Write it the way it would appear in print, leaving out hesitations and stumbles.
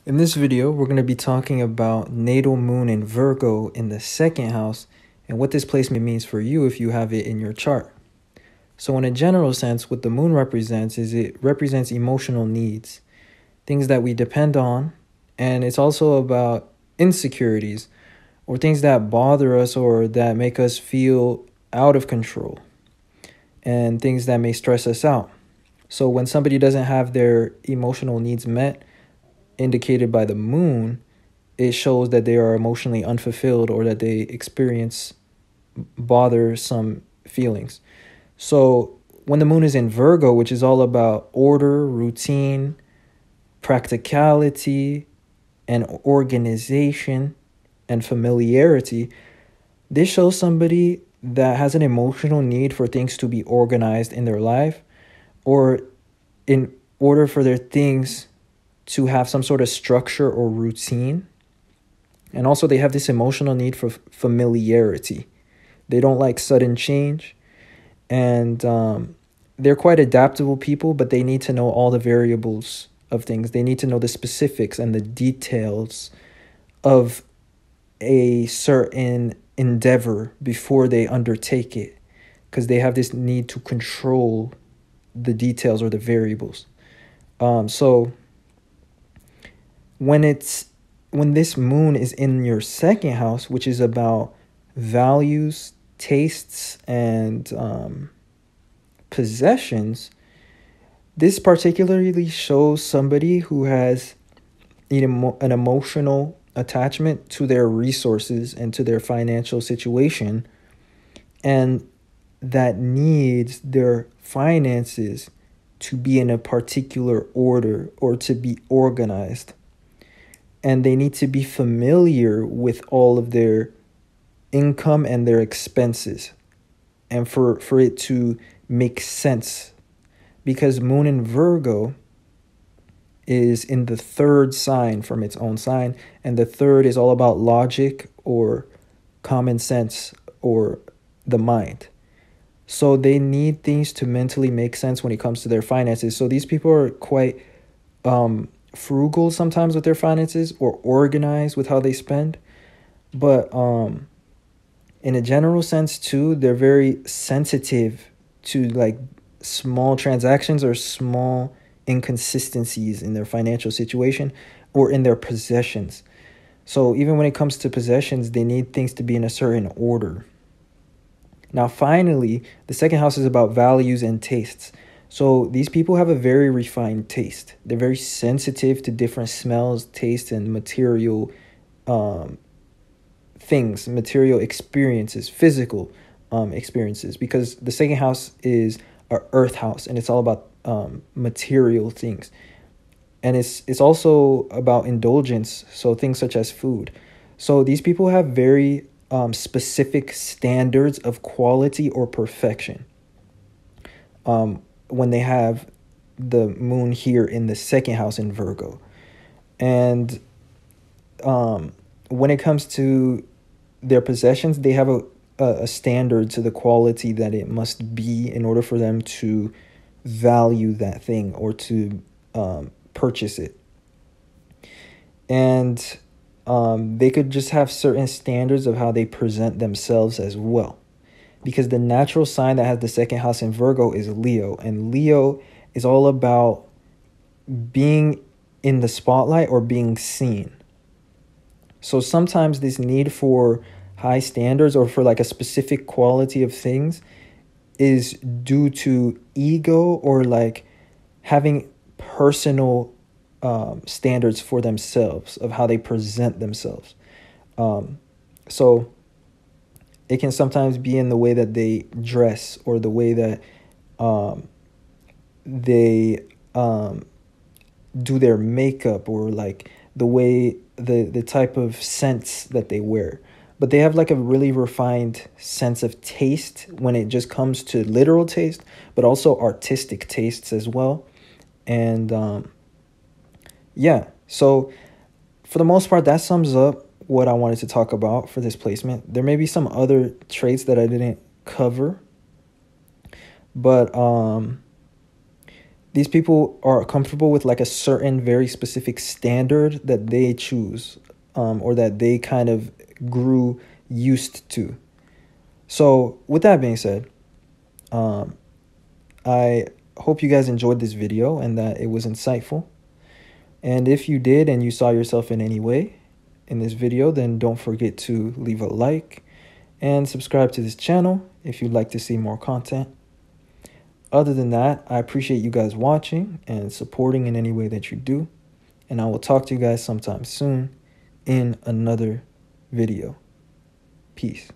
In this video, we're going to be talking about natal moon in Virgo in the second house and what this placement means for you if you have it in your chart. So in a general sense, what the moon represents is it represents emotional needs, things that we depend on, and it's also about insecurities or things that bother us or that make us feel out of control and things that may stress us out. So when somebody doesn't have their emotional needs met, indicated by the moon, it shows that they are emotionally unfulfilled or that they experience bothersome feelings. So when the moon is in Virgo, which is all about order, routine, practicality, and organization and familiarity, this shows somebody that has an emotional need for things to be organized in their life, or in order for their things to have some sort of structure or routine. And also they have this emotional need for familiarity. They don't like sudden change. And they're quite adaptable people, but they need to know all the variables of things. They need to know the specifics and the details of a certain endeavor before they undertake it, because they have this need to control the details or the variables. So when this moon is in your second house, which is about values, tastes, and possessions, this particularly shows somebody who has an emotional attachment to their resources and to their financial situation, and that needs their finances to be in a particular order or to be organized. And they need to be familiar with all of their income and their expenses, and for it to make sense. Because moon in Virgo is in the third sign from its own sign, and the third is all about logic or common sense or the mind. So they need things to mentally make sense when it comes to their finances. So these people are quite frugal sometimes with their finances, or organized with how they spend. But in a general sense too, they're very sensitive to like small transactions or small inconsistencies in their financial situation or in their possessions. So even when it comes to possessions, they need things to be in a certain order. Now, finally, the second house is about values and tastes. So these people have a very refined taste. They're very sensitive to different smells, tastes, and material things, material experiences, physical experiences, because the second house is our earth house, and it's all about material things. And it's also about indulgence, so things such as food. So these people have very specific standards of quality or perfection when they have the moon here in the second house in Virgo. And when it comes to their possessions, they have a standard to the quality that it must be in order for them to value that thing or to purchase it. And they could just have certain standards of how they present themselves as well. Because the natural sign that has the second house in Virgo is Leo. And Leo is all about being in the spotlight or being seen. So sometimes this need for high standards or for like a specific quality of things is due to ego or like having personal standards for themselves of how they present themselves. So it can sometimes be in the way that they dress or the way that they do their makeup, or like the way the type of scents that they wear. But they have like a really refined sense of taste when it just comes to literal taste, but also artistic tastes as well. And yeah, so for the most part, that sums up what I wanted to talk about for this placement. There may be some other traits that I didn't cover, but These people are comfortable with like a certain very specific standard that they choose, or that they kind of grew used to. So with that being said, I hope you guys enjoyed this video and that it was insightful. And if you did and you saw yourself in any way in this video, then don't forget to leave a like and subscribe to this channel if you'd like to see more content. Other than that, I appreciate you guys watching and supporting in any way that you do. And I will talk to you guys sometime soon in another video. Peace.